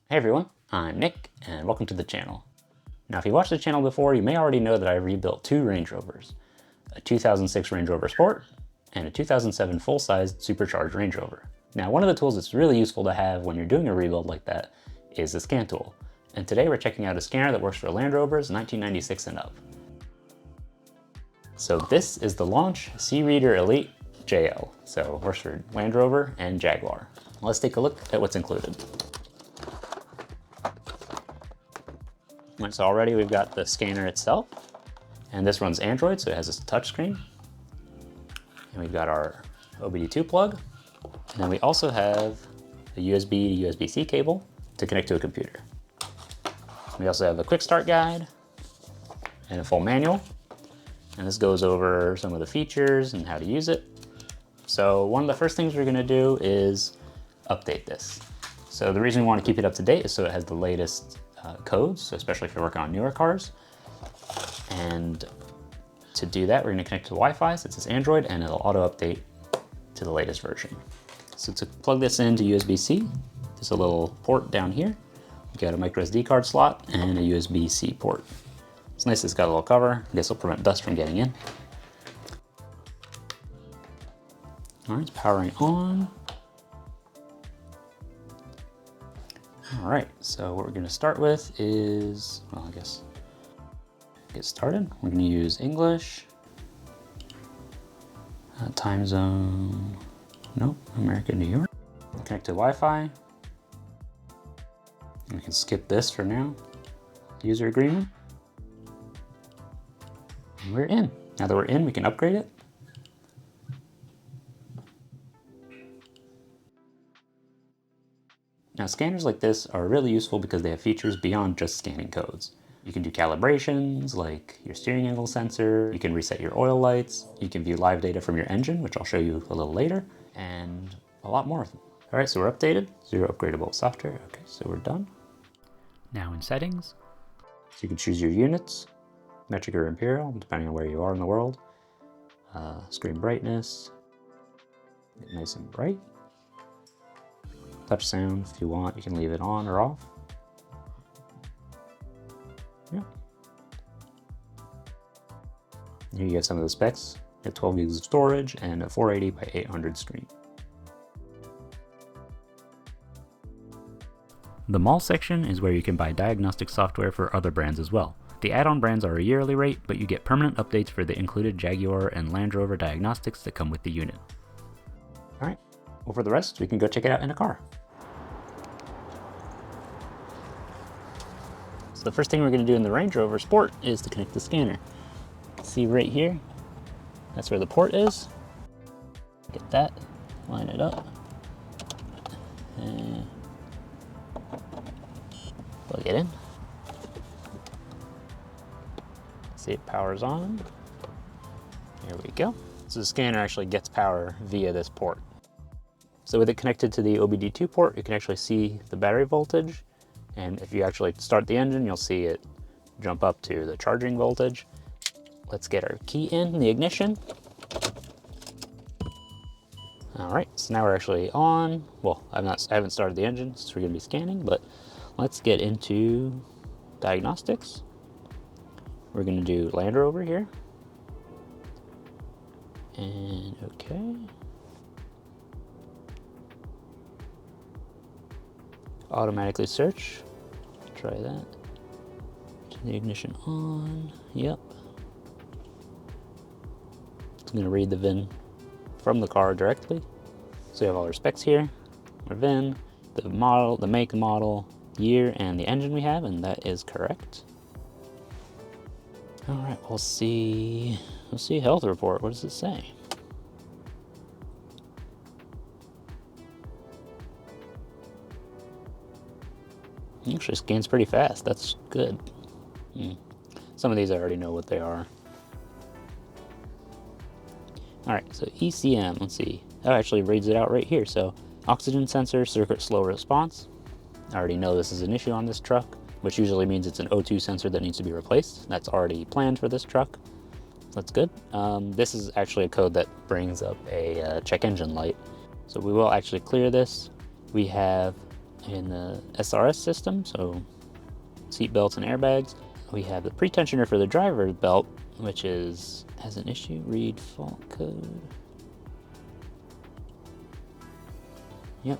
Hey everyone, I'm Nick, and welcome to the channel. Now if you watched the channel before, you may already know that I rebuilt two Range Rovers, a 2006 Range Rover Sport and a 2007 full-sized Supercharged Range Rover. Now one of the tools that's really useful to have when you're doing a rebuild like that is the scan tool. And today we're checking out a scanner that works for Land Rovers 1996 and up. So this is the Launch Creader Elite JL. So it works for Land Rover and Jaguar. Let's take a look at what's included. So already we've got the scanner itself, and this runs Android, so it has a touchscreen. And we've got our OBDII plug, and then we also have a USB to USB-C cable to connect to a computer. We also have a quick start guide and a full manual, and this goes over some of the features and how to use it. So one of the first things we're going to do is update this. So the reason we want to keep it up to date is so it has the latest codes, so especially if you're working on newer cars. And to do that, we're going to connect to Wi-Fi since it's Android, and it'll auto update to the latest version. So to plug this into USB-C, there's a little port down here. We've got a micro SD card slot and a USB-C port. It's nice it's got a little cover. I guess it'll prevent dust from getting in. All right, it's powering on. All right, so what we're gonna start with is, well, I guess, get started. We're gonna use English, time zone, nope, America, New York. Connect to Wi-Fi. We can skip this for now. User agreement. And we're in. Now that we're in, we can upgrade it. Now scanners like this are really useful because they have features beyond just scanning codes. You can do calibrations like your steering angle sensor, you can reset your oil lights, you can view live data from your engine, which I'll show you a little later, and a lot more of them. All right, so we're updated, zero upgradable software. Okay, so we're done. Now in settings, so you can choose your units, metric or imperial, depending on where you are in the world. Screen brightness, get nice and bright. Touch sound, if you want, you can leave it on or off. Yeah. Here you get some of the specs. You have 12 gigs of storage and a 480 by 800 screen. The mall section is where you can buy diagnostic software for other brands as well. The add-on brands are a yearly rate, but you get permanent updates for the included Jaguar and Land Rover diagnostics that come with the unit. All right, well for the rest, we can go check it out in a car. So the first thing we're going to do in the Range Rover Sport is to connect the scanner. See right here, that's where the port is. Get that, line it up, and plug it in. See, it powers on. There we go. So the scanner actually gets power via this port. So with it connected to the OBDII port, you can actually see the battery voltage. And if you actually start the engine, you'll see it jump up to the charging voltage. Let's get our key in the ignition. All right, so now we're actually on. Well, I haven't started the engine, so we're gonna be scanning, but let's get into diagnostics. We're gonna do Land Rover here. And okay. Automatically search. Try that. Turn the ignition on. Yep. It's going to read the VIN from the car directly. So we have all our specs here. Our VIN, the model, the make, model, year, and the engine we have, and that is correct. All right, we'll see health report. What does it say? Actually scans pretty fast, that's good. Some of these I already know what they are. All right, so ECM, let's see. That actually reads it out right here. So oxygen sensor, circuit slow response. I already know this is an issue on this truck, which usually means it's an O2 sensor that needs to be replaced. That's already planned for this truck. That's good. This is actually a code that brings up a check engine light. So we will actually clear this. We have in the SRS system, so seat belts and airbags. We have the pre-tensioner for the driver's belt, which has an issue. Read fault code. Yep.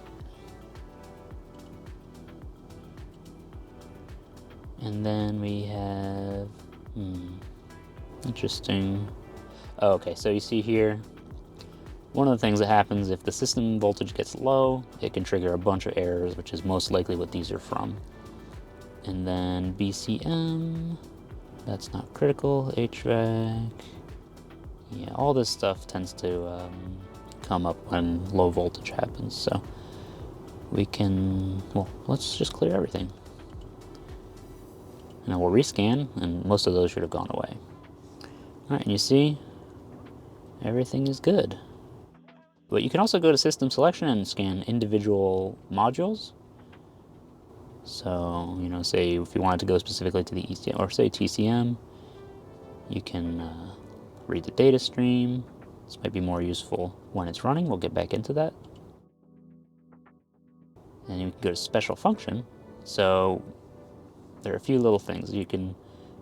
And then we have, interesting. Oh, okay, so you see here, one of the things that happens if the system voltage gets low, it can trigger a bunch of errors, which is most likely what these are from. And then BCM, that's not critical. HVAC, yeah, all this stuff tends to come up when low voltage happens. So we can, well, let's just clear everything. And then we'll rescan, and most of those should have gone away. All right, and you see, everything is good. But you can also go to system selection and scan individual modules. So, you know, say if you wanted to go specifically to the ECM, or say TCM, you can read the data stream. This might be more useful when it's running. We'll get back into that. And you can go to special function. So there are a few little things. You can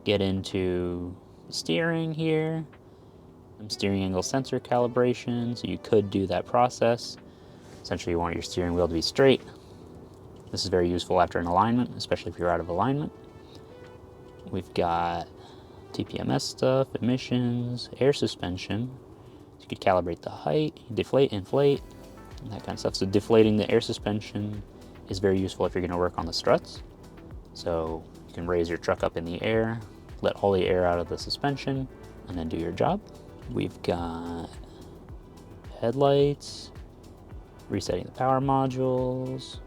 get into steering here, steering angle sensor calibration, so you could do that process. Essentially, you want your steering wheel to be straight. This is very useful after an alignment, especially if you're out of alignment. We've got TPMS stuff, emissions, air suspension. So you could calibrate the height, deflate, inflate, and that kind of stuff. So deflating the air suspension is very useful if you're going to work on the struts. So you can raise your truck up in the air, let all the air out of the suspension, and then do your job. We've got headlights, resetting the power modules,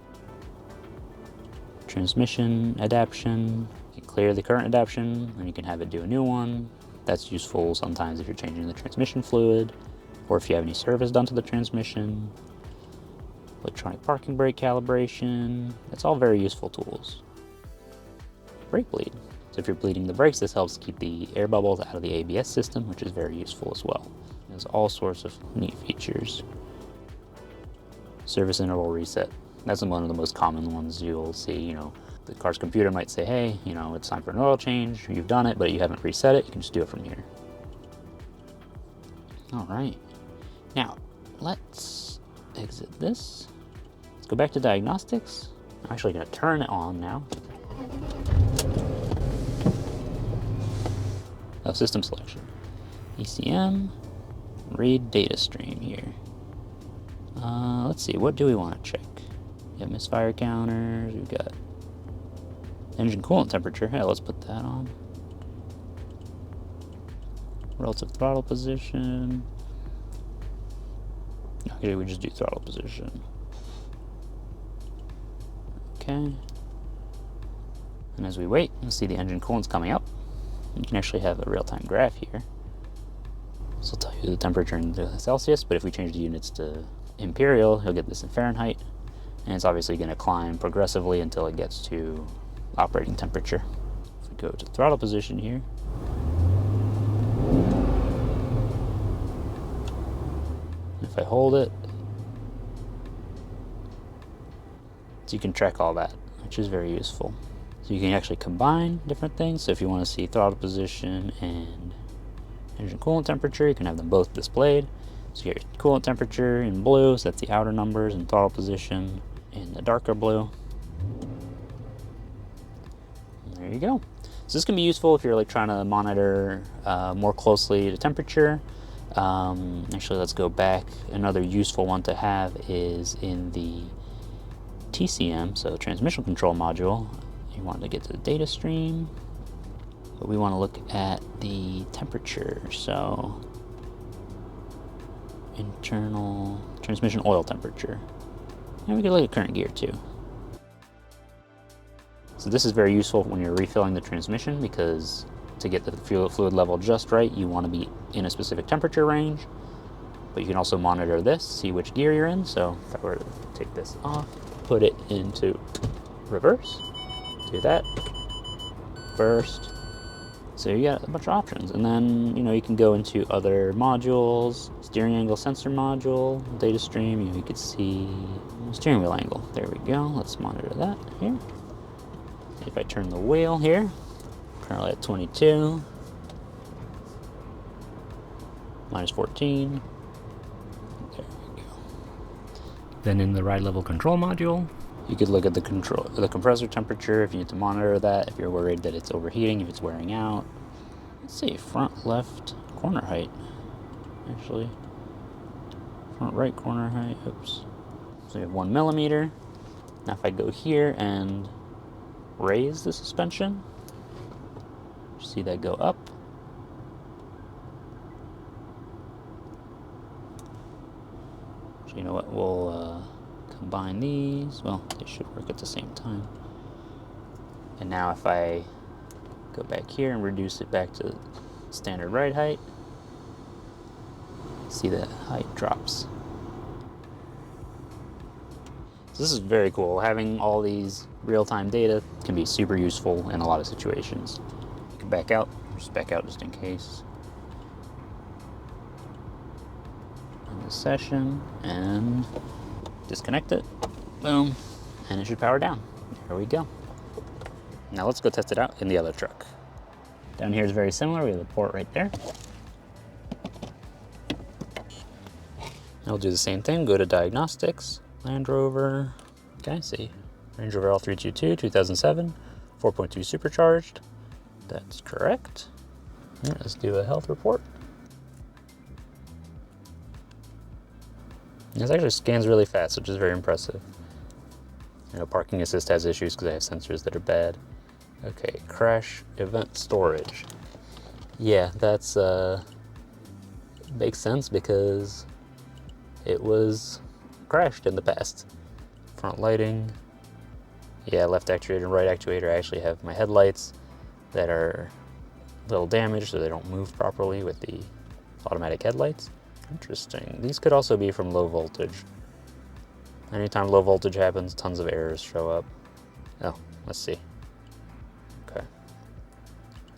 transmission adaptation. You can clear the current adaptation, and you can have it do a new one. That's useful sometimes if you're changing the transmission fluid, or if you have any service done to the transmission. Electronic parking brake calibration. That's all very useful tools. Brake bleed. So if you're bleeding the brakes, this helps keep the air bubbles out of the ABS system, which is very useful as well. There's all sorts of neat features. Service interval reset. That's one of the most common ones you'll see. You know, the car's computer might say, hey, you know, it's time for an oil change. You've done it, but you haven't reset it. You can just do it from here. All right. Now, let's exit this. Let's go back to diagnostics. I'm actually going to turn it on now. Oh, system selection. ECM, read data stream here. Let's see, what do we want to check? We have misfire counters, we've got engine coolant temperature. Yeah, let's put that on. Relative throttle position. Okay, we just do throttle position. Okay. And as we wait, you'll see the engine coolant's coming up. You can actually have a real-time graph here. This will tell you the temperature in the Celsius, but if we change the units to imperial, you'll get this in Fahrenheit. And it's obviously going to climb progressively until it gets to operating temperature. If we go to throttle position here, if I hold it, so you can track all that, which is very useful. So you can actually combine different things. So if you want to see throttle position and engine coolant temperature, you can have them both displayed. So you get your coolant temperature in blue, so that's the outer numbers, and throttle position in the darker blue. And there you go. So this can be useful if you're like trying to monitor more closely the temperature. Actually, let's go back. Another useful one to have is in the TCM, so transmission control module. You want to get to the data stream, but we want to look at the temperature. So internal transmission oil temperature, and we can look at current gear too. So this is very useful when you're refilling the transmission, because to get the fuel fluid level just right, you want to be in a specific temperature range. But you can also monitor this, see which gear you're in. So if I were to take this off, put it into reverse, do that, first, So you got a bunch of options, and then you can go into other modules, steering angle sensor module, data stream. You could see steering wheel angle. There we go. Let's monitor that here. If I turn the wheel here, currently at 22, minus 14. There we go. Then in the ride level control module, you could look at the compressor temperature if you need to monitor that, if you're worried that it's overheating, if it's wearing out. Let's see, front left corner height, actually. Front right corner height, oops. So we have 1 millimeter. Now if I go here and raise the suspension, see that go up. So you know what, we'll combine these. Well, they should work at the same time. And now if I go back here and reduce it back to standard ride height, see the height drops. So this is very cool. Having all these real-time data can be super useful in a lot of situations. You can back out, just in case. On the session, and disconnect it, boom, and it should power down. There we go. Now let's go test it out in the other truck. Down here is very similar, we have a port right there. I'll do the same thing, go to diagnostics, Land Rover, okay, see, Range Rover L322, 2007, 4.2 supercharged. That's correct. All right, let's do a health report. This actually scans really fast, which is very impressive. Parking assist has issues because I have sensors that are bad. Okay, crash event storage. Yeah, that's makes sense because it was crashed in the past. Front lighting. Yeah, left actuator and right actuator. I actually have my headlights that are a little damaged, so they don't move properly with the automatic headlights. Interesting. These could also be from low voltage. Anytime low voltage happens, tons of errors show up. Oh, let's see. Okay.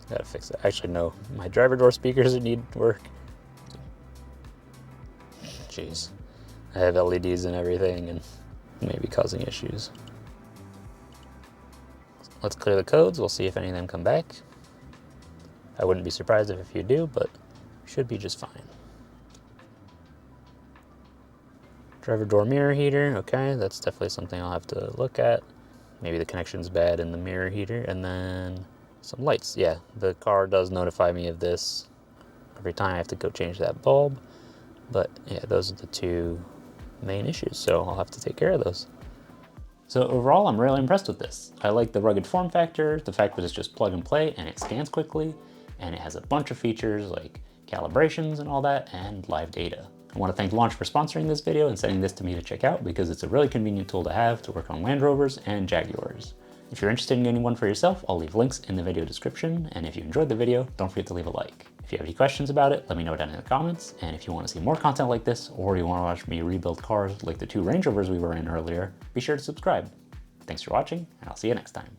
Gotta fix it. Actually, no. My driver door speakers need work. Jeez. I have LEDs and everything and maybe causing issues. Let's clear the codes. We'll see if any of them come back. I wouldn't be surprised if a few do, but should be just fine. Driver door mirror heater, okay, that's definitely something I'll have to look at. Maybe the connection's bad in the mirror heater, and then some lights. Yeah, the car does notify me of this every time I have to go change that bulb, but yeah, those are the two main issues, so I'll have to take care of those. So overall, I'm really impressed with this. I like the rugged form factor, the fact that it's just plug and play and it scans quickly, and it has a bunch of features like calibrations and all that, and live data. I want to thank Launch for sponsoring this video and sending this to me to check out because it's a really convenient tool to have to work on Land Rovers and Jaguars. If you're interested in getting one for yourself, I'll leave links in the video description, and if you enjoyed the video, don't forget to leave a like. If you have any questions about it, let me know down in the comments, and if you want to see more content like this, or you want to watch me rebuild cars like the 2 Range Rovers we were in earlier, be sure to subscribe. Thanks for watching, and I'll see you next time.